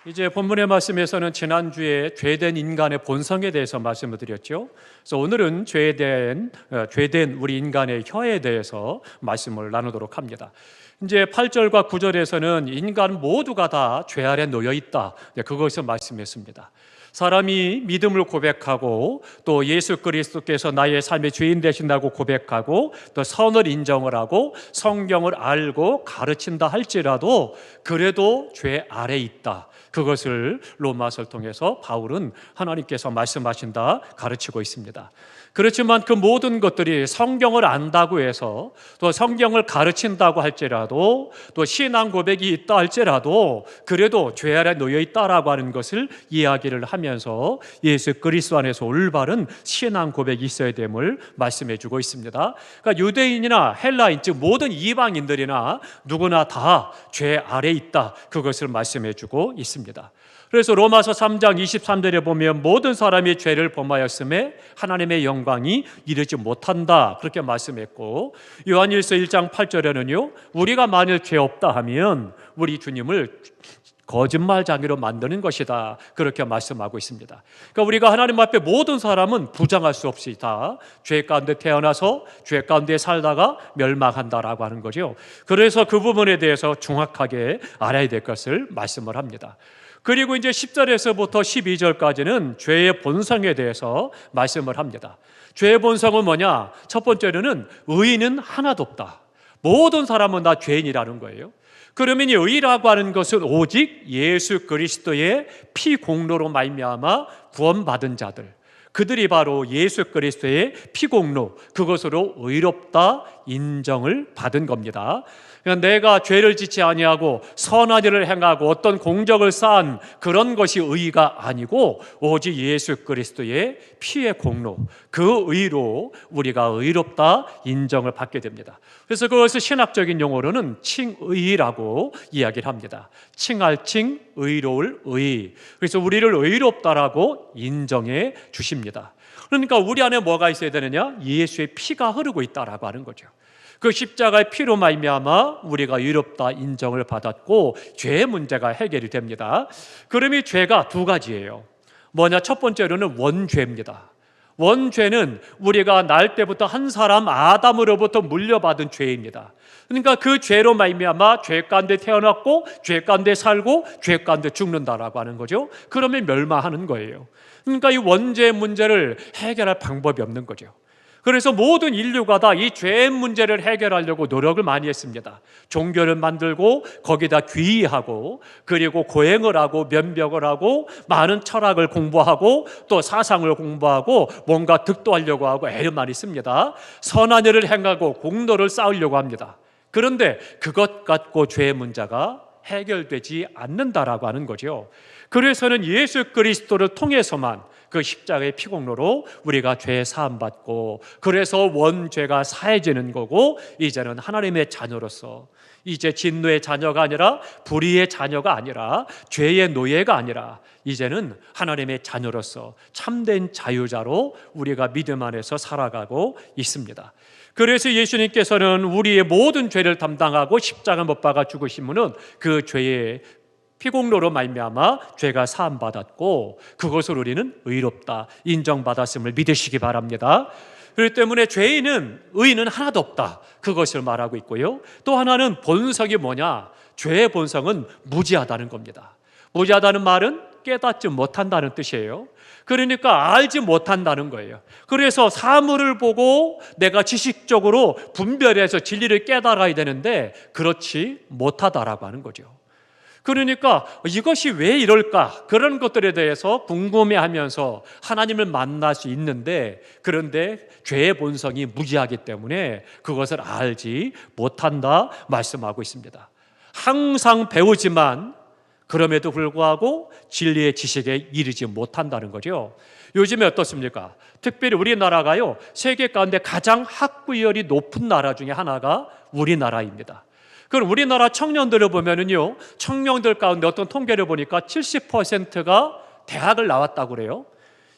이제 본문의 말씀에서는 지난주에 죄된 인간의 본성에 대해서 말씀을 드렸죠. 그래서 오늘은 죄된 우리 인간의 혀에 대해서 말씀을 나누도록 합니다. 이제 8절과 9절에서는 인간 모두가 다 죄 아래 놓여 있다. 그것을 말씀했습니다. 사람이 믿음을 고백하고 또 예수 그리스도께서 나의 삶의 주인 되신다고 고백하고 또 선을 인정을 하고 성경을 알고 가르친다 할지라도 그래도 죄 아래 있다. 그것을 로마서를 통해서 바울은 하나님께서 말씀하신다 가르치고 있습니다. 그렇지만 그 모든 것들이 성경을 안다고 해서 또 성경을 가르친다고 할지라도 또 신앙 고백이 있다 할지라도 그래도 죄 아래 놓여 있다라고 하는 것을 이야기를 하면서 예수 그리스도 안에서 올바른 신앙 고백이 있어야 됨을 말씀해 주고 있습니다. 그러니까 유대인이나 헬라인 즉 모든 이방인들이나 누구나 다 죄 아래 있다 그것을 말씀해 주고 있습니다. 그래서 로마서 3장 23절에 보면 모든 사람이 죄를 범하였음에 하나님의 영광이 이르지 못한다 그렇게 말씀했고, 요한일서 1장 8절에는요 우리가 만일 죄 없다 하면 우리 주님을 거짓말쟁이로 만드는 것이다 그렇게 말씀하고 있습니다. 그러니까 우리가 하나님 앞에 모든 사람은 부정할 수 없이 다 죄 가운데 태어나서 죄 가운데 살다가 멸망한다라고 하는 거죠. 그래서 그 부분에 대해서 정확하게 알아야 될 것을 말씀을 합니다. 그리고 이제 10절에서부터 12절까지는 죄의 본성에 대해서 말씀을 합니다. 죄의 본성은 뭐냐? 첫 번째로는 의인은 하나도 없다. 모든 사람은 다 죄인이라는 거예요. 그러면 이 의라고 하는 것은 오직 예수 그리스도의 피 공로로 말미암아 구원받은 자들, 그들이 바로 예수 그리스도의 피 공로, 그것으로 의롭다 인정을 받은 겁니다. 내가 죄를 짓지 아니하고 선한 일을 행하고 어떤 공적을 쌓은 그런 것이 의가 아니고 오직 예수 그리스도의 피의 공로, 그 의로 우리가 의롭다 인정을 받게 됩니다. 그래서 그것을 신학적인 용어로는 칭의라고 이야기를 합니다. 칭할 칭, 의로울 의. 그래서 우리를 의롭다라고 인정해 주십니다. 그러니까 우리 안에 뭐가 있어야 되느냐? 예수의 피가 흐르고 있다라고 하는 거죠. 그 십자가의 피로 말미암아 우리가 의롭다 인정을 받았고 죄의 문제가 해결이 됩니다. 그러면 죄가 두 가지예요. 뭐냐? 첫 번째로는 원죄입니다. 원죄는 우리가 날 때부터 한 사람 아담으로부터 물려받은 죄입니다. 그러니까 그 죄로 말미암아 죄 가운데 태어났고 죄 가운데 살고 죄 가운데 죽는다라고 하는 거죠. 그러면 멸망하는 거예요. 그러니까 이 원죄의 문제를 해결할 방법이 없는 거죠. 그래서 모든 인류가 다 이 죄의 문제를 해결하려고 노력을 많이 했습니다. 종교를 만들고 거기다 귀의하고 그리고 고행을 하고 면벽을 하고 많은 철학을 공부하고 또 사상을 공부하고 뭔가 득도하려고 하고 애를 많이 씁니다. 선한 일을 행하고 공로를 쌓으려고 합니다. 그런데 그것 갖고 죄의 문제가 해결되지 않는다라고 하는 거죠. 그래서는 예수 그리스도를 통해서만 그 십자가의 피공로로 우리가 죄 사함 받고 그래서 원죄가 사해지는 거고 이제는 하나님의 자녀로서 이제 진노의 자녀가 아니라 불의의 자녀가 아니라 죄의 노예가 아니라 이제는 하나님의 자녀로서 참된 자유자로 우리가 믿음 안에서 살아가고 있습니다. 그래서 예수님께서는 우리의 모든 죄를 담당하고 십자가 못 박아 죽으시면은 그 죄의 피공로로 말미암아 죄가 사함 받았고 그것을 우리는 의롭다 인정받았음을 믿으시기 바랍니다. 그렇기 때문에 의인은 하나도 없다 그것을 말하고 있고요. 또 하나는 본성이 뭐냐? 죄의 본성은 무지하다는 겁니다. 무지하다는 말은 깨닫지 못한다는 뜻이에요. 그러니까 알지 못한다는 거예요. 그래서 사물을 보고 내가 지식적으로 분별해서 진리를 깨달아야 되는데 그렇지 못하다라고 하는 거죠. 그러니까 이것이 왜 이럴까? 그런 것들에 대해서 궁금해하면서 하나님을 만날 수 있는데 그런데 죄의 본성이 무지하기 때문에 그것을 알지 못한다 말씀하고 있습니다. 항상 배우지만 그럼에도 불구하고 진리의 지식에 이르지 못한다는 거죠. 요즘에 어떻습니까? 특별히 우리나라가요 세계 가운데 가장 학부열이 높은 나라 중에 하나가 우리나라입니다. 그럼 우리나라 청년들을 보면은요, 청년들 가운데 어떤 통계를 보니까 70%가 대학을 나왔다고 그래요.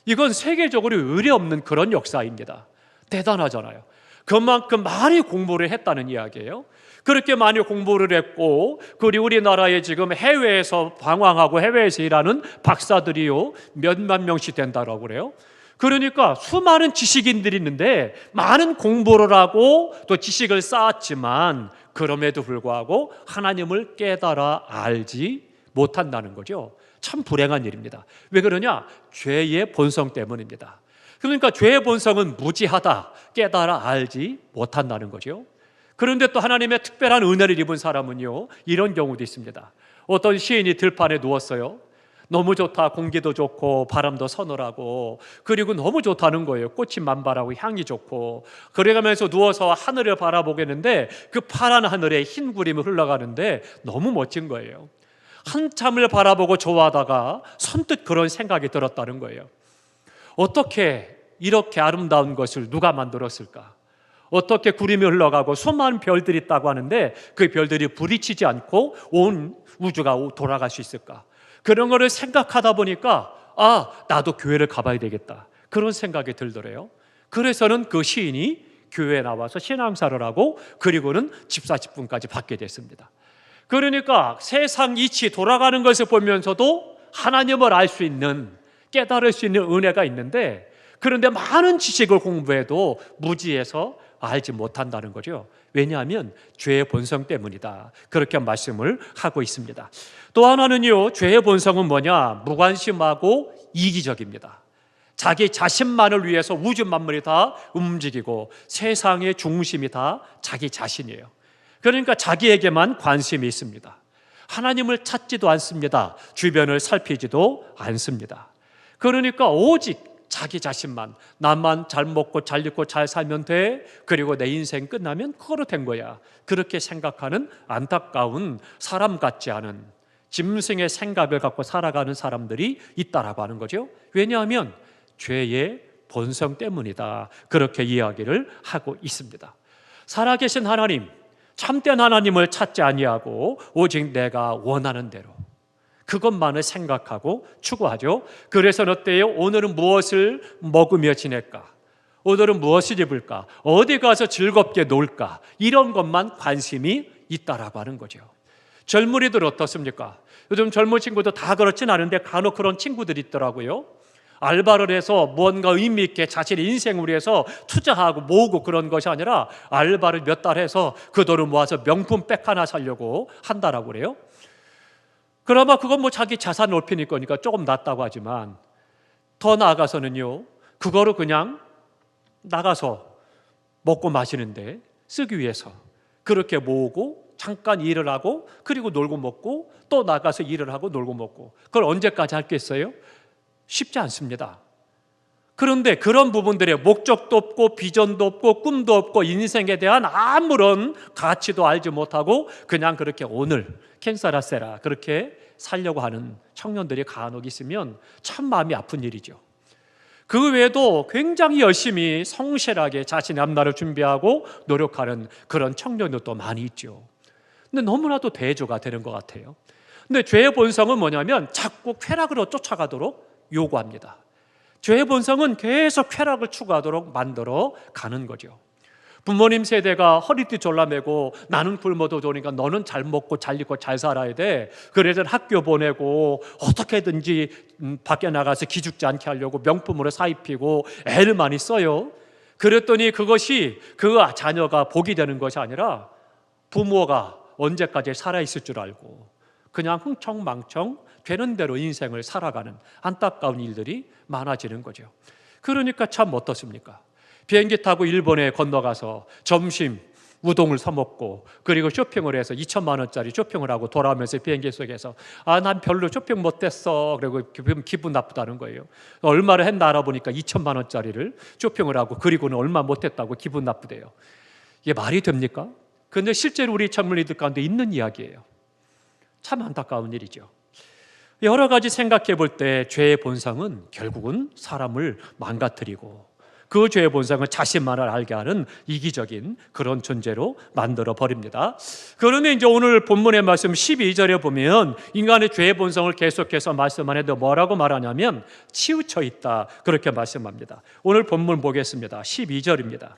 이건 세계적으로 의례 없는 그런 역사입니다. 대단하잖아요. 그만큼 많이 공부를 했다는 이야기예요. 그렇게 많이 공부를 했고, 그리고 우리나라에 지금 해외에서 방황하고 해외에서 일하는 박사들이요 몇만 명씩 된다고 그래요. 그러니까 수많은 지식인들이 있는데 많은 공부를 하고 또 지식을 쌓았지만 그럼에도 불구하고 하나님을 깨달아 알지 못한다는 거죠. 참 불행한 일입니다. 왜 그러냐? 죄의 본성 때문입니다. 그러니까 죄의 본성은 무지하다, 깨달아 알지 못한다는 거죠. 그런데 또 하나님의 특별한 은혜를 입은 사람은요, 이런 경우도 있습니다. 어떤 시인이 들판에 누웠어요. 너무 좋다, 공기도 좋고 바람도 서늘하고, 그리고 너무 좋다는 거예요. 꽃이 만발하고 향이 좋고. 그래가면서 누워서 하늘을 바라보겠는데 그 파란 하늘에 흰 구름이 흘러가는데 너무 멋진 거예요. 한참을 바라보고 좋아하다가 선뜻 그런 생각이 들었다는 거예요. 어떻게 이렇게 아름다운 것을 누가 만들었을까? 어떻게 구름이 흘러가고 수많은 별들이 있다고 하는데 그 별들이 부딪히지 않고 온 우주가 돌아갈 수 있을까? 그런 거를 생각하다 보니까 나도 교회를 가봐야 되겠다, 그런 생각이 들더래요. 그래서는 그 시인이 교회에 나와서 신앙사를 하고 그리고는 집사직분까지 받게 됐습니다. 그러니까 세상 이치 돌아가는 것을 보면서도 하나님을 알 수 있는, 깨달을 수 있는 은혜가 있는데, 그런데 많은 지식을 공부해도 무지해서 알지 못한다는 거죠. 왜냐하면 죄의 본성 때문이다, 그렇게 말씀을 하고 있습니다. 또 하나는요, 죄의 본성은 뭐냐? 무관심하고 이기적입니다. 자기 자신만을 위해서 우주 만물이 다 움직이고 세상의 중심이 다 자기 자신이에요. 그러니까 자기에게만 관심이 있습니다. 하나님을 찾지도 않습니다. 주변을 살피지도 않습니다. 그러니까 오직 자기 자신만, 나만 잘 먹고 잘 입고 잘 살면 돼, 그리고 내 인생 끝나면 그거로 된 거야, 그렇게 생각하는 안타까운, 사람 같지 않은 짐승의 생각을 갖고 살아가는 사람들이 있다라고 하는 거죠. 왜냐하면 죄의 본성 때문이다, 그렇게 이야기를 하고 있습니다. 살아계신 하나님, 참된 하나님을 찾지 아니하고 오직 내가 원하는 대로 그것만을 생각하고 추구하죠. 그래서 어때요? 오늘은 무엇을 먹으며 지낼까? 오늘은 무엇을 입을까? 어디 가서 즐겁게 놀까? 이런 것만 관심이 있다라고 하는 거죠. 젊은이들 어떻습니까? 요즘 젊은 친구도 다 그렇진 않은데 간혹 그런 친구들이 있더라고요. 알바를 해서 뭔가 의미 있게 자신의 인생을 위해서 투자하고 모으고 그런 것이 아니라 알바를 몇 달 해서 그 돈을 모아서 명품 백 하나 사려고 한다라고 그래요. 그나마 그건 뭐 자기 자산 넓히는 거니까 조금 낫다고 하지만, 더 나아가서는요, 그거를 그냥 나가서 먹고 마시는데 쓰기 위해서 그렇게 모으고 잠깐 일을 하고 그리고 놀고 먹고 또 나가서 일을 하고 놀고 먹고, 그걸 언제까지 할겠어요? 쉽지 않습니다. 그런데 그런 부분들에 목적도 없고 비전도 없고 꿈도 없고 인생에 대한 아무런 가치도 알지 못하고 그냥 그렇게 오늘 캔사라세라 그렇게 살려고 하는 청년들이 간혹 있으면 참 마음이 아픈 일이죠. 그 외에도 굉장히 열심히 성실하게 자신의 앞날을 준비하고 노력하는 그런 청년들도 많이 있죠. 근데 너무나도 대조가 되는 것 같아요. 근데 죄의 본성은 뭐냐면 자꾸 쾌락으로 쫓아가도록 요구합니다. 죄의 본성은 계속 쾌락을 추구하도록 만들어 가는 거죠. 부모님 세대가 허리띠 졸라매고 나는 굶어도 좋으니까 너는 잘 먹고 잘 입고 잘 살아야 돼, 그래서 학교 보내고 어떻게든지 밖에 나가서 기죽지 않게 하려고 명품으로 사입히고 애를 많이 써요. 그랬더니 그것이 그 자녀가 복이 되는 것이 아니라 부모가 언제까지 살아있을 줄 알고 그냥 흥청망청 되는 대로 인생을 살아가는 안타까운 일들이 많아지는 거죠. 그러니까 참 어떻습니까? 비행기 타고 일본에 건너가서 점심 우동을 사 먹고 그리고 쇼핑을 해서 2천만 원짜리 쇼핑을 하고 돌아오면서 비행기 속에서 난 별로 쇼핑 못했어, 그리고 기분 나쁘다는 거예요. 얼마를 했나 알아보니까 2천만 원짜리를 쇼핑을 하고 그리고는 얼마 못했다고 기분 나쁘대요. 이게 말이 됩니까? 그런데 실제로 우리 젊은이들 가운데 있는 이야기예요. 참 안타까운 일이죠. 여러 가지 생각해 볼 때 죄의 본성은 결국은 사람을 망가뜨리고 그 죄의 본성을 자신만을 알게 하는 이기적인 그런 존재로 만들어 버립니다. 그런데 이제 오늘 본문의 말씀 12절에 보면 인간의 죄의 본성을 계속해서 말씀 안에도 뭐라고 말하냐면 치우쳐 있다, 그렇게 말씀합니다. 오늘 본문 보겠습니다. 12절입니다.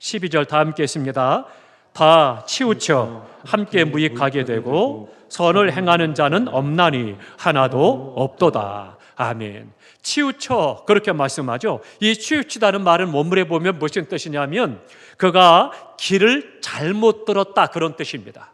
12절 다 함께 했습니다. 다 치우쳐 함께 무익하게 되고 선을 행하는 자는 없나니 하나도 없도다. 아멘. 치우쳐 그렇게 말씀하죠. 이 치우치다는 말은 원문에 보면 무슨 뜻이냐면 그가 길을 잘못 들었다 그런 뜻입니다.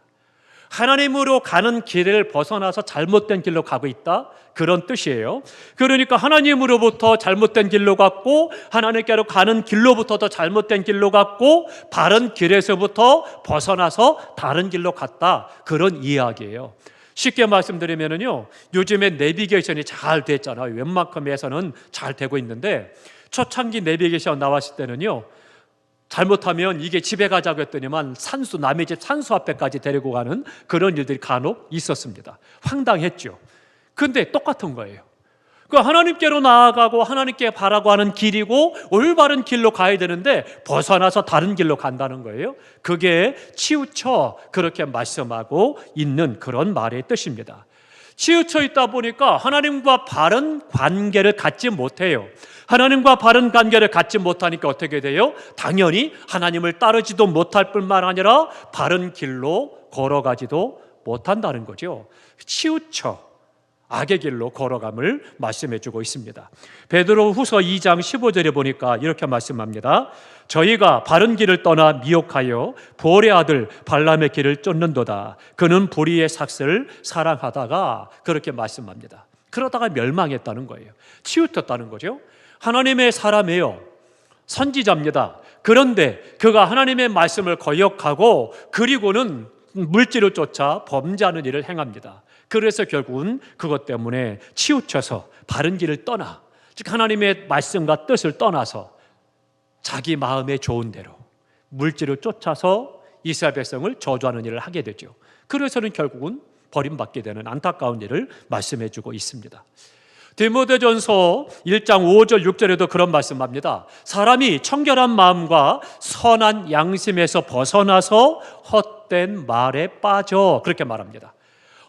하나님으로 가는 길을 벗어나서 잘못된 길로 가고 있다 그런 뜻이에요. 그러니까 하나님으로부터 잘못된 길로 갔고 하나님께로 가는 길로부터도 잘못된 길로 갔고 바른 길에서부터 벗어나서 다른 길로 갔다 그런 이야기예요. 쉽게 말씀드리면요, 요즘에 내비게이션이 잘 됐잖아요. 웬만큼에서는 잘 되고 있는데 초창기 내비게이션 나왔을 때는요, 잘못하면 이게 집에 가자고 했더니만 남의 집 산수 앞에까지 데리고 가는 그런 일들이 간혹 있었습니다. 황당했죠. 근데 똑같은 거예요. 그 하나님께로 나아가고 하나님께 바라고 하는 길이고 올바른 길로 가야 되는데 벗어나서 다른 길로 간다는 거예요. 그게 치우쳐 그렇게 말씀하고 있는 그런 말의 뜻입니다. 치우쳐 있다 보니까 하나님과 바른 관계를 갖지 못해요. 하나님과 바른 관계를 갖지 못하니까 어떻게 돼요? 당연히 하나님을 따르지도 못할 뿐만 아니라 바른 길로 걸어가지도 못한다는 거죠. 치우쳐 악의 길로 걸어감을 말씀해 주고 있습니다. 베드로후서 2장 15절에 보니까 이렇게 말씀합니다. 저희가 바른 길을 떠나 미혹하여 보올의 아들 발람의 길을 쫓는도다. 그는 불의의 삭슬을 사랑하다가 그렇게 말씀합니다. 그러다가 멸망했다는 거예요. 치우쳤다는 거죠. 하나님의 사람이에요. 선지자입니다. 그런데 그가 하나님의 말씀을 거역하고 그리고는 물질을 쫓아 범죄하는 일을 행합니다. 그래서 결국은 그것 때문에 치우쳐서 바른 길을 떠나, 즉 하나님의 말씀과 뜻을 떠나서 자기 마음에 좋은 대로 물질을 쫓아서 이스라엘 백성을 저주하는 일을 하게 되죠. 그래서는 결국은 버림받게 되는 안타까운 일을 말씀해 주고 있습니다. 디모데전서 1장 5절 6절에도 그런 말씀합니다. 사람이 청결한 마음과 선한 양심에서 벗어나서 헛된 말에 빠져 그렇게 말합니다.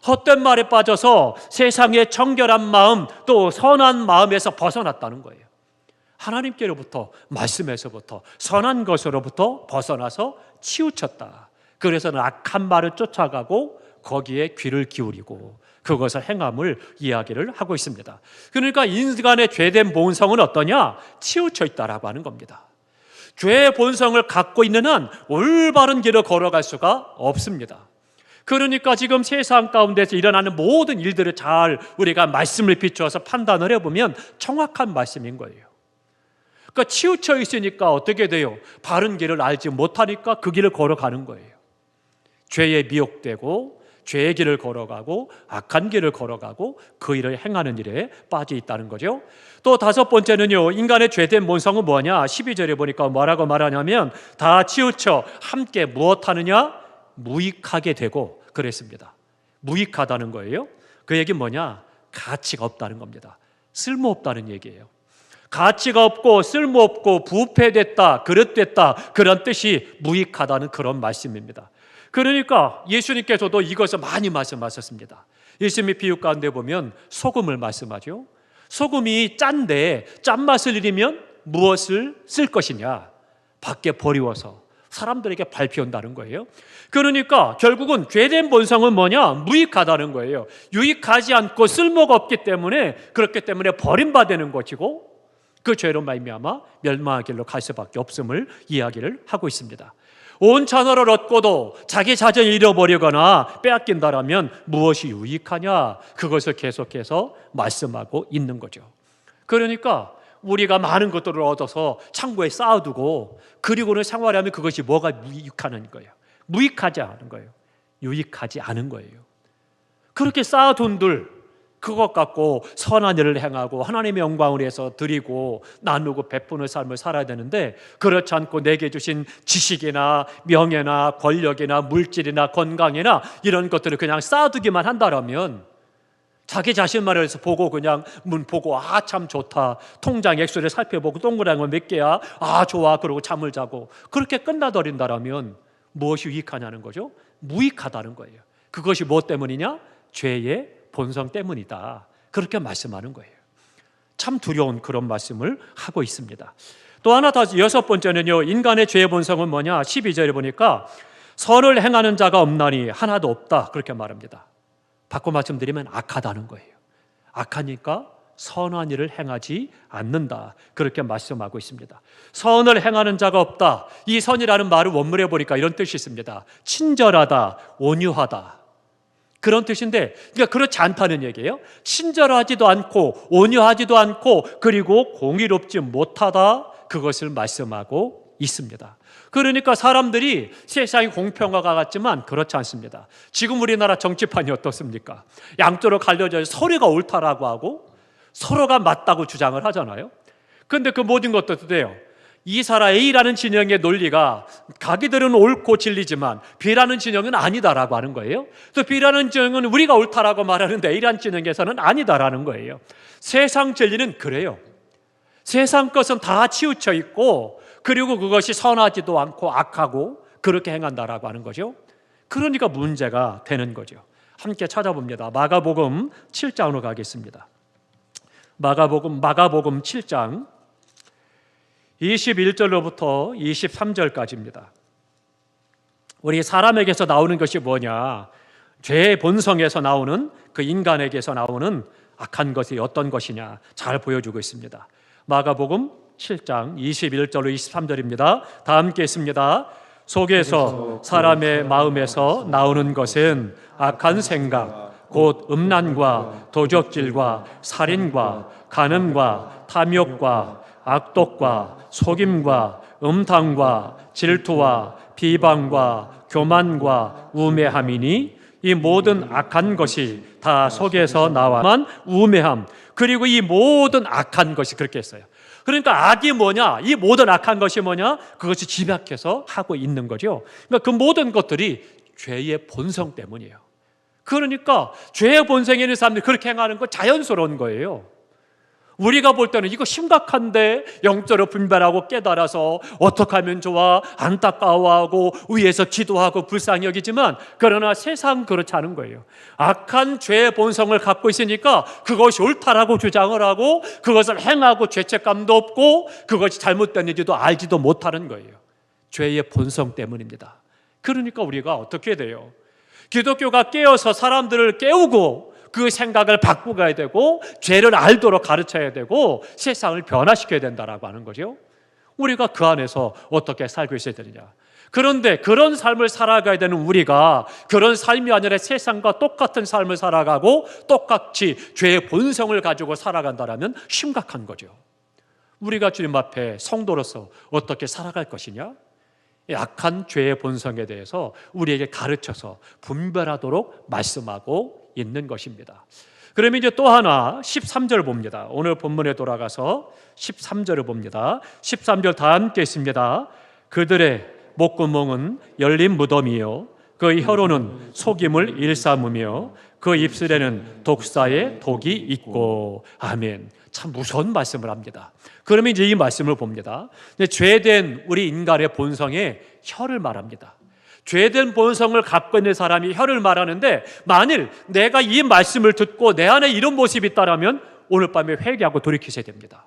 헛된 말에 빠져서 세상의 청결한 마음 또 선한 마음에서 벗어났다는 거예요. 하나님께로부터 말씀에서부터 선한 것으로부터 벗어나서 치우쳤다. 그래서는 악한 말을 쫓아가고 거기에 귀를 기울이고 그것을 행함을 이야기를 하고 있습니다. 그러니까 인간의 죄된 본성은 어떠냐? 치우쳐 있다라고 하는 겁니다. 죄의 본성을 갖고 있는 한 올바른 길을 걸어갈 수가 없습니다. 그러니까 지금 세상 가운데서 일어나는 모든 일들을 잘 우리가 말씀을 비추어서 판단을 해보면 정확한 말씀인 거예요. 그러니까 치우쳐 있으니까 어떻게 돼요? 바른 길을 알지 못하니까 그 길을 걸어가는 거예요. 죄에 미혹되고 죄의 길을 걸어가고 악한 길을 걸어가고 그 일을 행하는 일에 빠져 있다는 거죠. 또 다섯 번째는요, 인간의 죄된 본성은 뭐냐? 12절에 보니까 뭐라고 말하냐면 다 치우쳐 함께 무엇하느냐? 무익하게 되고 그랬습니다. 무익하다는 거예요. 그 얘기는 뭐냐? 가치가 없다는 겁니다. 쓸모없다는 얘기예요. 가치가 없고 쓸모없고 부패됐다, 그릇됐다 그런 뜻이 무익하다는 그런 말씀입니다. 그러니까 예수님께서도 이것을 많이 말씀하셨습니다. 예수님의 비유 가운데 보면 소금을 말씀하죠. 소금이 짠데 짠맛을 잃으면 무엇을 쓸 것이냐? 밖에 버리워서 사람들에게 발표한다는 거예요. 그러니까 결국은 죄된 본성은 뭐냐? 무익하다는 거예요. 유익하지 않고 쓸모가 없기 때문에 그렇기 때문에 버림받는 것이고 그 죄로 말미암아 멸망의 길로 갈 수밖에 없음을 이야기를 하고 있습니다. 온 천하를 얻고도 자기 자신을 잃어버리거나 빼앗긴다라면 무엇이 유익하냐? 그것을 계속해서 말씀하고 있는 거죠. 그러니까 우리가 많은 것들을 얻어서 창고에 쌓아두고 그리고는 생활하면 그것이 뭐가 유익하는 거예요? 무익하지 않은 거예요. 유익하지 않은 거예요. 그렇게 쌓아둔들 그것 갖고 선한 일을 행하고 하나님의 영광을 위해서 드리고 나누고 베푸는 삶을 살아야 되는데 그렇지 않고 내게 주신 지식이나 명예나 권력이나 물질이나 건강이나 이런 것들을 그냥 쌓아두기만 한다면 자기 자신만 해서 보고 그냥 문 보고 아 참 좋다 통장 액수를 살펴보고 동그란 거 몇 개야 아 좋아 그러고 잠을 자고 그렇게 끝나버린다면 무엇이 유익하냐는 거죠? 무익하다는 거예요. 그것이 무엇 때문이냐? 죄의 본성 때문이다. 그렇게 말씀하는 거예요. 참 두려운 그런 말씀을 하고 있습니다. 또 하나 더 여섯 번째는요, 인간의 죄의 본성은 뭐냐? 12절에 보니까 선을 행하는 자가 없나니 하나도 없다 그렇게 말합니다. 바꿔 말씀드리면 악하다는 거예요. 악하니까 선한 일을 행하지 않는다 그렇게 말씀하고 있습니다. 선을 행하는 자가 없다. 이 선이라는 말을 원문에 보니까 이런 뜻이 있습니다. 친절하다, 온유하다 그런 뜻인데, 그러니까 그렇지 않다는 얘기예요. 친절하지도 않고 온유하지도 않고 그리고 공의롭지 못하다 그것을 말씀하고 있습니다. 그러니까 사람들이 세상이 공평화가 같지만 그렇지 않습니다. 지금 우리나라 정치판이 어떻습니까? 양쪽으로 갈려져 서로가 옳다라고 하고 서로가 맞다고 주장을 하잖아요. 그런데 그 모든 것도 돼요. A라는 진영의 논리가 자기들은 옳고 진리지만 B라는 진영은 아니다라고 하는 거예요. 또 B라는 진영은 우리가 옳다라고 말하는데 A라는 진영에서는 아니다라는 거예요. 세상 진리는 그래요. 세상 것은 다 치우쳐 있고 그리고 그것이 선하지도 않고 악하고 그렇게 행한다라고 하는 거죠. 그러니까 문제가 되는 거죠. 함께 찾아봅니다. 마가복음 7장으로 가겠습니다. 마가복음 7장 21절로부터 23절까지입니다. 우리 사람에게서 나오는 것이 뭐냐? 죄의 본성에서 나오는 그 인간에게서 나오는 악한 것이 어떤 것이냐 잘 보여주고 있습니다. 마가복음 7장 21절로 23절입니다. 다 함께 읽습니다. 속에서 사람의 마음에서 나오는 것은 악한 생각, 곧 음란과 도적질과 살인과 간음과 탐욕과 악독과 속임과 음탕과 질투와 비방과 교만과 우매함이니 이 모든 악한 것이 다 속에서 나와만 우매함. 그리고 이 모든 악한 것이 그렇게 했어요. 그러니까 악이 뭐냐? 이 모든 악한 것이 뭐냐? 그것이 집약해서 하고 있는 거죠. 그러니까 그 모든 것들이 죄의 본성 때문이에요. 그러니까 죄의 본성에 있는 사람들이 그렇게 행하는 건 자연스러운 거예요. 우리가 볼 때는 이거 심각한데 영적으로 분별하고 깨달아서 어떻게 하면 좋아 안타까워하고 위에서 기도하고 불쌍히 여기지만 그러나 세상 그렇지 않은 거예요. 악한 죄의 본성을 갖고 있으니까 그것이 옳다라고 주장을 하고 그것을 행하고 죄책감도 없고 그것이 잘못됐는지도 알지도 못하는 거예요. 죄의 본성 때문입니다. 그러니까 우리가 어떻게 돼요? 기독교가 깨어서 사람들을 깨우고 그 생각을 바꾸고 가야 되고 죄를 알도록 가르쳐야 되고 세상을 변화시켜야 된다라고 하는 거죠. 우리가 그 안에서 어떻게 살고 있어야 되느냐. 그런데 그런 삶을 살아가야 되는 우리가 그런 삶이 아니라 세상과 똑같은 삶을 살아가고 똑같이 죄의 본성을 가지고 살아간다라면 심각한 거죠. 우리가 주님 앞에 성도로서 어떻게 살아갈 것이냐? 악한 죄의 본성에 대해서 우리에게 가르쳐서 분별하도록 말씀하고 있는 것입니다. 그러면 이제 또 하나 13절 봅니다. 오늘 본문에 돌아가서 13절을 봅니다. 13절 다 함께 있습니다. 그들의 목구멍은 열린 무덤이요 그 혀로는 속임을 일삼으며 그 입술에는 독사의 독이 있고. 아멘. 참 무서운 말씀을 합니다. 그러면 이제 이 말씀을 봅니다. 죄된 우리 인간의 본성에 혀를 말합니다. 죄된 본성을 갖고 있는 사람이 혀를 말하는데 만일 내가 이 말씀을 듣고 내 안에 이런 모습이 있다면 오늘 밤에 회개하고 돌이키셔야 됩니다.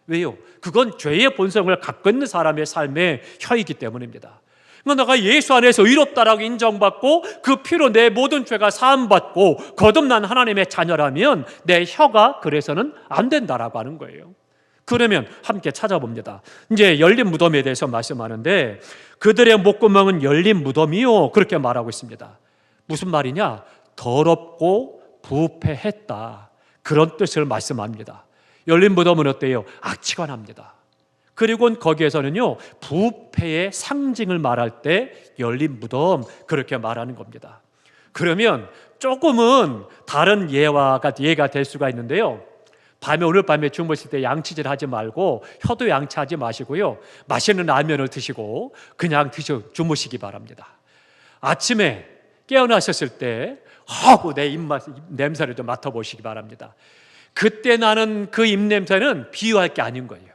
왜요? 그건 죄의 본성을 갖고 있는 사람의 삶의 혀이기 때문입니다. 내가 예수 안에서 의롭다라고 인정받고 그 피로 내 모든 죄가 사함받고 거듭난 하나님의 자녀라면 내 혀가 그래서는 안 된다라고 하는 거예요. 그러면 함께 찾아봅니다. 이제 열린 무덤에 대해서 말씀하는데 그들의 목구멍은 열린 무덤이요 그렇게 말하고 있습니다. 무슨 말이냐? 더럽고 부패했다 그런 뜻을 말씀합니다. 열린 무덤은 어때요? 악취가 납니다. 그리고 거기에서는요 부패의 상징을 말할 때 열린 무덤 그렇게 말하는 겁니다. 그러면 조금은 다른 예가 될 수가 있는데요. 오늘 밤에 주무실 때 양치질 하지 말고 혀도 양치하지 마시고요. 맛있는 라면을 드시고 그냥 주무시기 바랍니다. 아침에 깨어나셨을 때 내 입맛 냄새를 좀 맡아보시기 바랍니다. 그때 나는 그 입냄새는 비유할 게 아닌 거예요.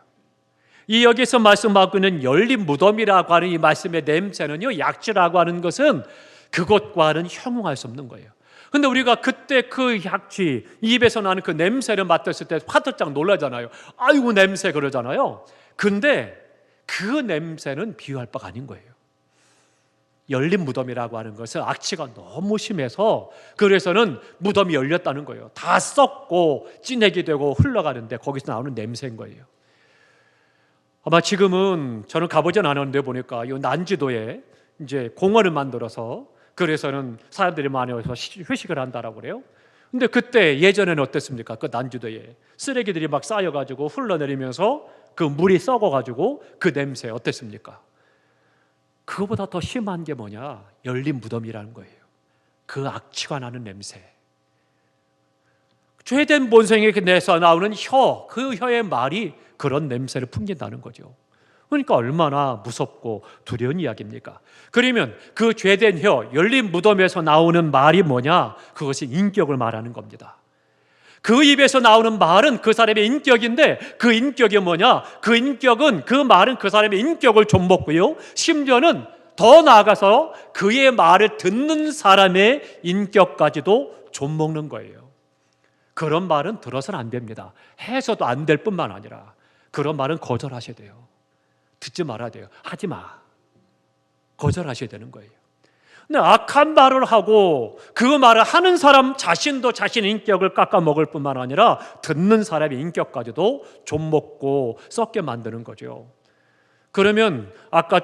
이 여기서 말씀하고 있는 열린 무덤이라고 하는 이 말씀의 냄새는요 약취라고 하는 것은 그것과는 형용할 수 없는 거예요. 근데 우리가 그때 그 약취 입에서 나는 그 냄새를 맡았을 때 화들짝 놀라잖아요. 아이고 냄새 그러잖아요. 근데 그 냄새는 비유할 바가 아닌 거예요. 열린 무덤이라고 하는 것은 악취가 너무 심해서 그래서는 무덤이 열렸다는 거예요. 다 썩고 찐액이 되고 흘러가는데 거기서 나오는 냄새인 거예요. 아마 지금은 저는 가보진 않았는데 보니까 이 난지도에 이제 공원을 만들어서 그래서는 사람들이 많이 와서 회식을 한다라고 그래요. 근데 그때 예전에는 어땠습니까? 그 난지도에 쓰레기들이 막 쌓여가지고 흘러내리면서 그 물이 썩어가지고 그 냄새 어땠습니까? 그거보다 더 심한 게 뭐냐? 열린 무덤이라는 거예요. 그 악취가 나는 냄새. 죄된 본성에 내서 나오는 혀, 그 혀의 말이 그런 냄새를 풍긴다는 거죠. 그러니까 얼마나 무섭고 두려운 이야기입니까? 그러면 그 죄된 혀, 열린 무덤에서 나오는 말이 뭐냐? 그것이 인격을 말하는 겁니다. 그 입에서 나오는 말은 그 사람의 인격인데 그 인격이 뭐냐? 그 인격은, 그 말은 그 사람의 인격을 좀먹고요. 심지어는 더 나아가서 그의 말을 듣는 사람의 인격까지도 좀먹는 거예요. 그런 말은 들어서는 안 됩니다. 해서도 안 될 뿐만 아니라 그런 말은 거절하셔야 돼요. 듣지 말아야 돼요. 하지 마. 거절하셔야 되는 거예요. 근데 악한 말을 하고 그 말을 하는 사람 자신도 자신의 인격을 깎아먹을 뿐만 아니라 듣는 사람의 인격까지도 좀먹고 썩게 만드는 거죠. 그러면 아까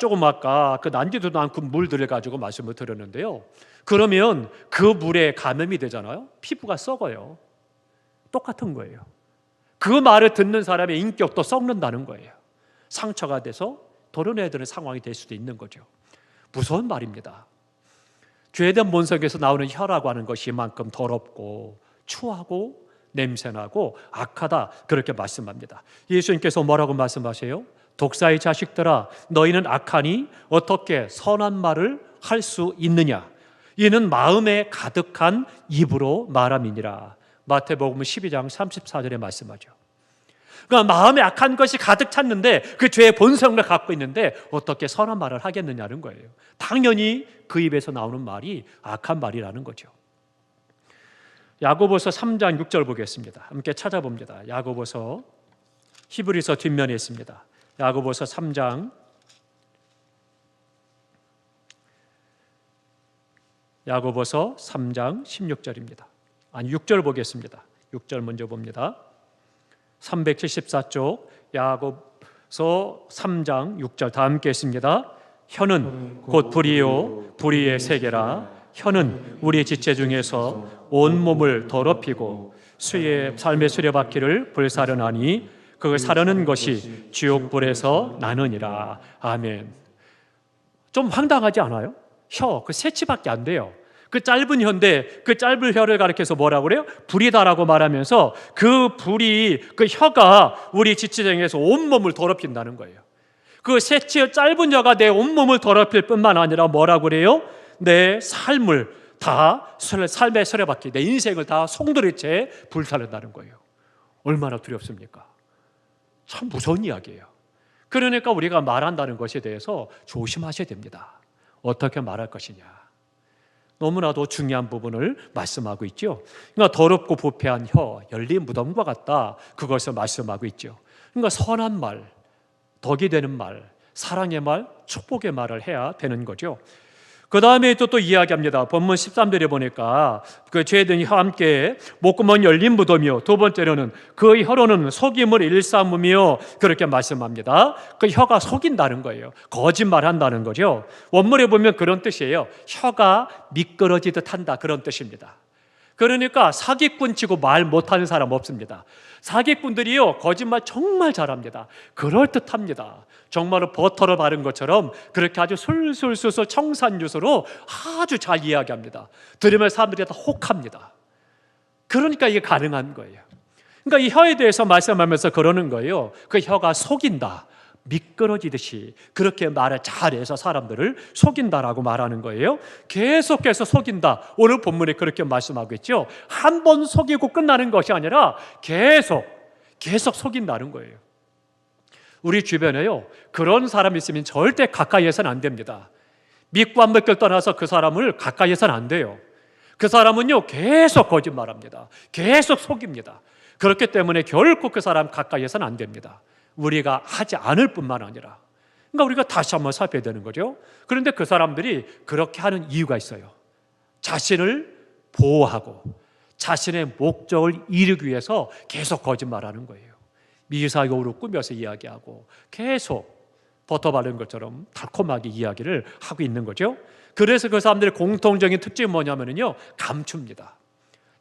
그 난지도 않고 물들을 가지고 말씀을 드렸는데요. 그러면 그 물에 감염이 되잖아요. 피부가 썩어요. 똑같은 거예요. 그 말을 듣는 사람의 인격도 썩는다는 거예요. 상처가 돼서 도려내야 되는 상황이 될 수도 있는 거죠. 무서운 말입니다. 죄된 본성에서 나오는 혀라고 하는 것이 이만큼 더럽고 추하고 냄새나고 악하다, 그렇게 말씀합니다. 예수님께서 뭐라고 말씀하세요? 독사의 자식들아, 너희는 악하니 어떻게 선한 말을 할 수 있느냐? 이는 마음에 가득한 입으로 말함이니라. 마태복음 12장 34절에 말씀하죠. 그러니까 마음에 악한 것이 가득 찼는데 그 죄의 본성을 갖고 있는데 어떻게 선한 말을 하겠느냐는 거예요. 당연히 그 입에서 나오는 말이 악한 말이라는 거죠. 야고보서 3장 6절 보겠습니다. 함께 찾아봅니다. 야고보서, 히브리서 뒷면에 있습니다. 야고보서 3장 16절입니다. 6절 보겠습니다. 6절 먼저 봅니다. 374쪽 야고보서 3장 6절 다 함께 했습니다. 혀는 곧 불이요 불의의 세계라. 혀는 우리 지체 중에서 온 몸을 더럽히고 삶의 수레바퀴를 불사르나니 그걸 사르는 것이 지옥불에서 나느니라. 아멘. 좀 황당하지 않아요? 혀, 그 새치밖에 안 돼요. 그 짧은 혀인데 그 짧은 혀를 가리켜서 뭐라고 그래요? 불이다라고 말하면서 그 불이, 그 혀가 우리 지체장에서 온몸을 더럽힌다는 거예요. 그 새치의 짧은 혀가 내 온몸을 더럽힐 뿐만 아니라 뭐라고 그래요? 내 삶을 다, 삶의 수레바퀴, 내 인생을 다 송두리째 불살른다는 거예요. 얼마나 두렵습니까? 참 무서운 이야기예요. 그러니까 우리가 말한다는 것에 대해서 조심하셔야 됩니다. 어떻게 말할 것이냐. 너무나도 중요한 부분을 말씀하고 있죠. 그러니까 더럽고 부패한 혀, 열린 무덤과 같다, 그것을 말씀하고 있죠. 그러니까 선한 말, 덕이 되는 말, 사랑의 말, 축복의 말을 해야 되는 거죠. 그 다음에 또 이야기합니다. 본문 13절에 보니까 그 죄된 혀와 함께 목구멍 열린 무덤이요, 두 번째로는 그 혀로는 속임을 일삼으며, 그렇게 말씀합니다. 그 혀가 속인다는 거예요. 거짓말한다는 거죠. 원문에 보면 그런 뜻이에요. 혀가 미끄러지듯 한다, 그런 뜻입니다. 그러니까 사기꾼 치고 말 못하는 사람 없습니다. 사기꾼들이요, 거짓말 정말 잘합니다. 그럴듯합니다. 정말로 버터를 바른 것처럼 그렇게 아주 술술술술 청산유수로 아주 잘 이야기합니다. 들으면 사람들이 다 혹합니다. 그러니까 이게 가능한 거예요. 그러니까 이 혀에 대해서 말씀하면서 그러는 거예요. 그 혀가 속인다, 미끄러지듯이 그렇게 말을 잘해서 사람들을 속인다라고 말하는 거예요. 계속해서 속인다. 오늘 본문에 그렇게 말씀하고 있죠. 한 번 속이고 끝나는 것이 아니라 계속 속인다는 거예요. 우리 주변에요, 그런 사람이 있으면 절대 가까이에서는 안 됩니다. 믿고 안 믿고 떠나서 그 사람을 가까이에서는 안 돼요. 그 사람은요, 계속 거짓말합니다. 계속 속입니다. 그렇기 때문에 결코 그 사람 가까이에서는 안 됩니다. 우리가 하지 않을 뿐만 아니라 그러니까 우리가 다시 한번 살펴야 되는 거죠. 그런데 그 사람들이 그렇게 하는 이유가 있어요. 자신을 보호하고 자신의 목적을 이루기 위해서 계속 거짓말하는 거예요. 미사여우로 꾸며서 이야기하고 계속 버터 바른 것처럼 달콤하게 이야기를 하고 있는 거죠. 그래서 그 사람들의 공통적인 특징이 뭐냐면요, 감춥니다.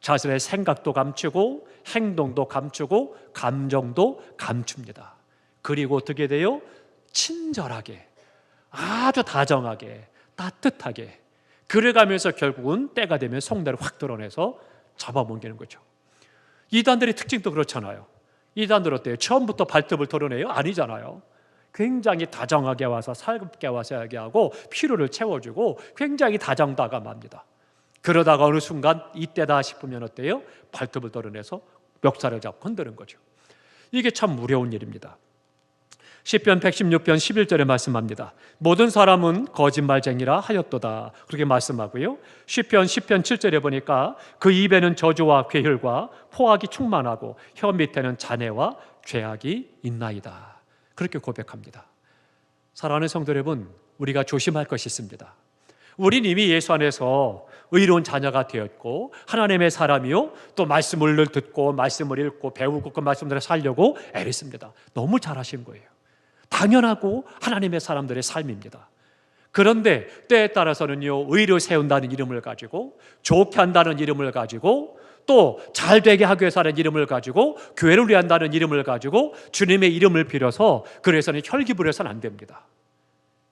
자신의 생각도 감추고 행동도 감추고 감정도 감춥니다. 그리고 어떻게 돼요? 친절하게, 아주 다정하게, 따뜻하게 그래가면서 결국은 때가 되면 속내를 확 드러내서 잡아먹는 거죠. 이단들의 특징도 그렇잖아요. 이단들 어때요? 처음부터 발톱을 드러내요? 아니잖아요. 굉장히 다정하게 와서 살갑게 와서 이야기하고 필요를 채워주고 굉장히 다정다감합니다. 그러다가 어느 순간 이때다 싶으면 어때요? 발톱을 드러내서 멱살을 잡고 흔드는 거죠. 이게 참 무서운 일입니다. 시편 116편 11절에 말씀합니다. 모든 사람은 거짓말쟁이라 하였도다, 그렇게 말씀하고요. 시편 10편 7절에 보니까 그 입에는 저주와 괴혈과 포악이 충만하고 혀 밑에는 잔해와 죄악이 있나이다, 그렇게 고백합니다. 사랑하는 성도 여러분, 우리가 조심할 것이 있습니다. 우린 이미 예수 안에서 의로운 자녀가 되었고 하나님의 사람이요, 또 말씀을 듣고 말씀을 읽고 배우고 그 말씀대로 살려고 애를 씁니다. 너무 잘하신 거예요. 당연하고 하나님의 사람들의 삶입니다. 그런데 때에 따라서는요, 의로 세운다는 이름을 가지고 좋게 한다는 이름을 가지고 또 잘되게 하기 위해서 하는 이름을 가지고 교회를 위한다는 이름을 가지고 주님의 이름을 빌어서 그래서는 혈기부려서는 안 됩니다.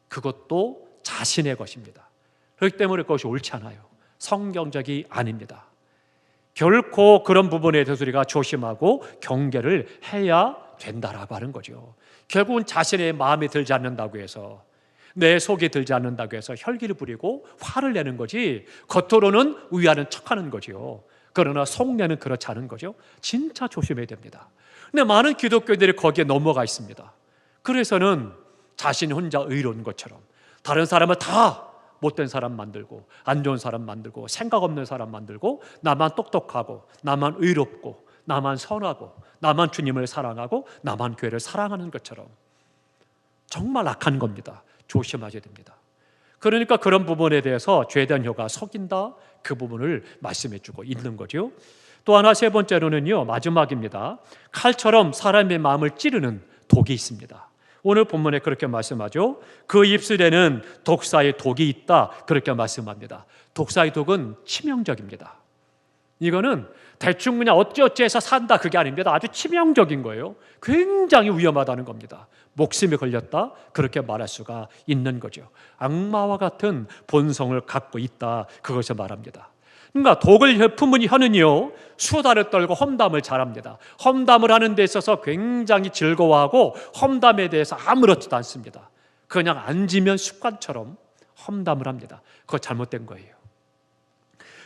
그것도 자신의 것입니다. 그렇기 때문에 그것이 옳지 않아요. 성경적이 아닙니다. 결코 그런 부분에 대해서 우리가 조심하고 경계를 해야 된다라고 하는 거죠. 결국은 자신의 마음에 들지 않는다고 해서, 내 속에 들지 않는다고 해서 혈기를 부리고 화를 내는 거지 겉으로는 위하는 척하는 거죠. 그러나 속내는 그렇지 않은 거죠. 진짜 조심해야 됩니다. 근데 많은 기독교인들이 거기에 넘어가 있습니다. 그래서는 자신 혼자 의로운 것처럼 다른 사람을 다 못된 사람 만들고 안 좋은 사람 만들고 생각 없는 사람 만들고 나만 똑똑하고 나만 의롭고 나만 선하고 나만 주님을 사랑하고 나만 교회를 사랑하는 것처럼 정말 악한 겁니다. 조심하셔야 됩니다. 그러니까 그런 부분에 대해서 죄된 혀가 속인다, 그 부분을 말씀해 주고 있는 거죠. 또 하나 세 번째로는요, 마지막입니다. 칼처럼 사람의 마음을 찌르는 독이 있습니다. 오늘 본문에 그렇게 말씀하죠. 그 입술에는 독사의 독이 있다, 그렇게 말씀합니다. 독사의 독은 치명적입니다. 이거는 대충 그냥 어찌어찌해서 산다, 그게 아닙니다. 아주 치명적인 거예요. 굉장히 위험하다는 겁니다. 목숨이 걸렸다, 그렇게 말할 수가 있는 거죠. 악마와 같은 본성을 갖고 있다, 그것을 말합니다. 그러니까 독을 품은 혀는요, 수다를 떨고 험담을 잘합니다. 험담을 하는 데 있어서 굉장히 즐거워하고 험담에 대해서 아무렇지도 않습니다. 그냥 앉으면 습관처럼 험담을 합니다. 그거 잘못된 거예요.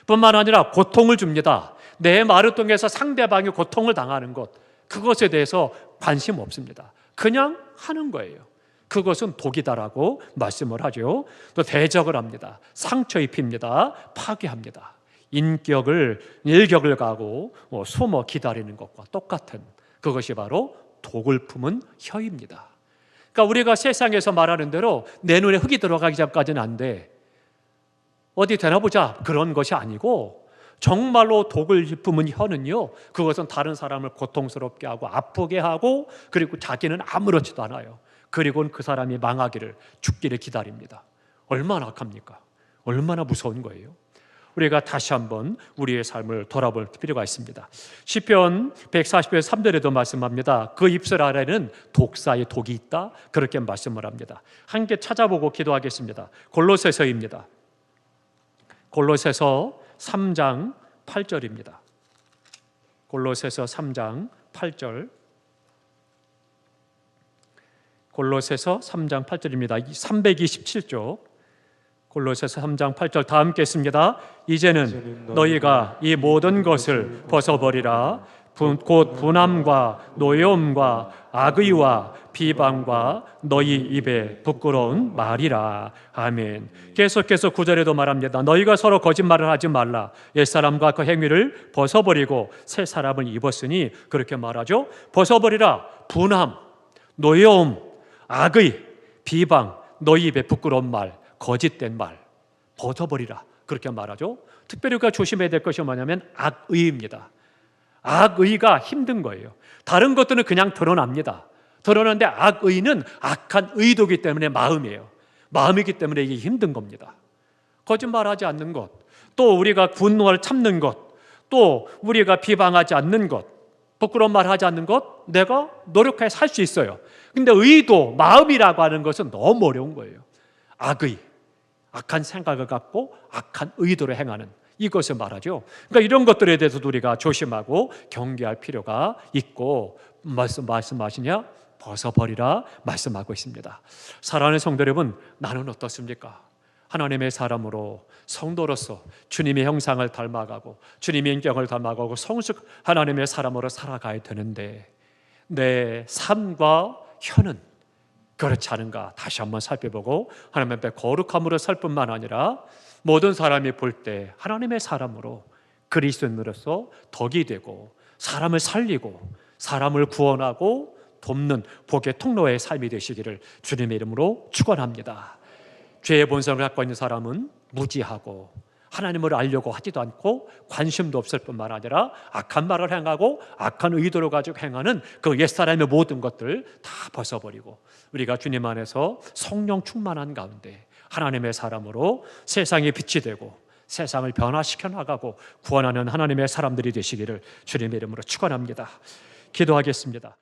뿐만 아니라 고통을 줍니다. 내 말을 통해서 상대방이 고통을 당하는 것, 그것에 대해서 관심 없습니다. 그냥 하는 거예요. 그것은 독이다라고 말씀을 하죠. 또 대적을 합니다. 상처 입힙니다. 파괴합니다. 일격을 가고 숨어 기다리는 것과 똑같은, 그것이 바로 독을 품은 혀입니다. 그러니까 우리가 세상에서 말하는 대로 내 눈에 흙이 들어가기 전까지는 안 돼, 어디 되나 보자, 그런 것이 아니고 정말로 독을 품은 혀는요, 그것은 다른 사람을 고통스럽게 하고 아프게 하고 그리고 자기는 아무렇지도 않아요. 그리고는 그 사람이 망하기를, 죽기를 기다립니다. 얼마나 악합니까? 얼마나 무서운 거예요. 우리가 다시 한번 우리의 삶을 돌아볼 필요가 있습니다. 시편 140편 3절에도 말씀합니다. 그 입술 아래는 독사의 독이 있다, 그렇게 말씀을 합니다. 함께 찾아보고 기도하겠습니다. 골로새서입니다. 골로새서 3장 8절입니다. 골로새서 3장 8절. 골로새서 3장 8절입니다. 327쪽. 골로새서 3장 8절 다 함께 읽습니다. 이제는 너희가 이 모든 것을 벗어버리라. 곧 분함과 노여움과 악의와 비방과 너희 입에 부끄러운 말이라. 아멘. 계속해서 9절에도 말합니다. 너희가 서로 거짓말을 하지 말라. 옛사람과 그 행위를 벗어버리고 새 사람을 입었으니, 그렇게 말하죠. 벗어버리라. 분함, 노여움, 악의, 비방, 너희 입에 부끄러운 말, 거짓된 말 벗어버리라, 그렇게 말하죠. 특별히 우리가 조심해야 될 것이 뭐냐면 악의입니다. 악의가 힘든 거예요. 다른 것들은 그냥 드러납니다. 드러나는데 악의는 악한 의도이기 때문에 마음이에요. 마음이기 때문에 이게 힘든 겁니다. 거짓말하지 않는 것, 또 우리가 분노를 참는 것, 또 우리가 비방하지 않는 것, 부끄러운 말 하지 않는 것, 내가 노력해 살 수 있어요. 근데 의도, 마음이라고 하는 것은 너무 어려운 거예요. 악의, 악한 생각을 갖고 악한 의도로 행하는 이것을 말하죠. 그러니까 이런 것들에 대해서도 우리가 조심하고 경계할 필요가 있고, 말씀하시냐? 벗어버리라 말씀하고 있습니다. 사랑하는 성도 여러분, 나는 어떻습니까? 하나님의 사람으로, 성도로서 주님의 형상을 닮아가고 주님의 인격을 닮아가고 성숙 하나님의 사람으로 살아가야 되는데 내 삶과 혀는 그렇지 않은가 다시 한번 살펴보고 하나님 앞에 거룩함으로 살 뿐만 아니라 모든 사람이 볼 때 하나님의 사람으로, 그리스도인으로서 덕이 되고 사람을 살리고 사람을 구원하고 돕는 복의 통로의 삶이 되시기를 주님의 이름으로 축원합니다. 죄의 본성을 갖고 있는 사람은 무지하고 하나님을 알려고 하지도 않고 관심도 없을 뿐만 아니라 악한 말을 행하고 악한 의도를 가지고 행하는 그 옛사람의 모든 것들 다 벗어버리고 우리가 주님 안에서 성령 충만한 가운데 하나님의 사람으로 세상의 빛이 되고 세상을 변화시켜 나가고 구원하는 하나님의 사람들이 되시기를 주님의 이름으로 축원합니다. 기도하겠습니다.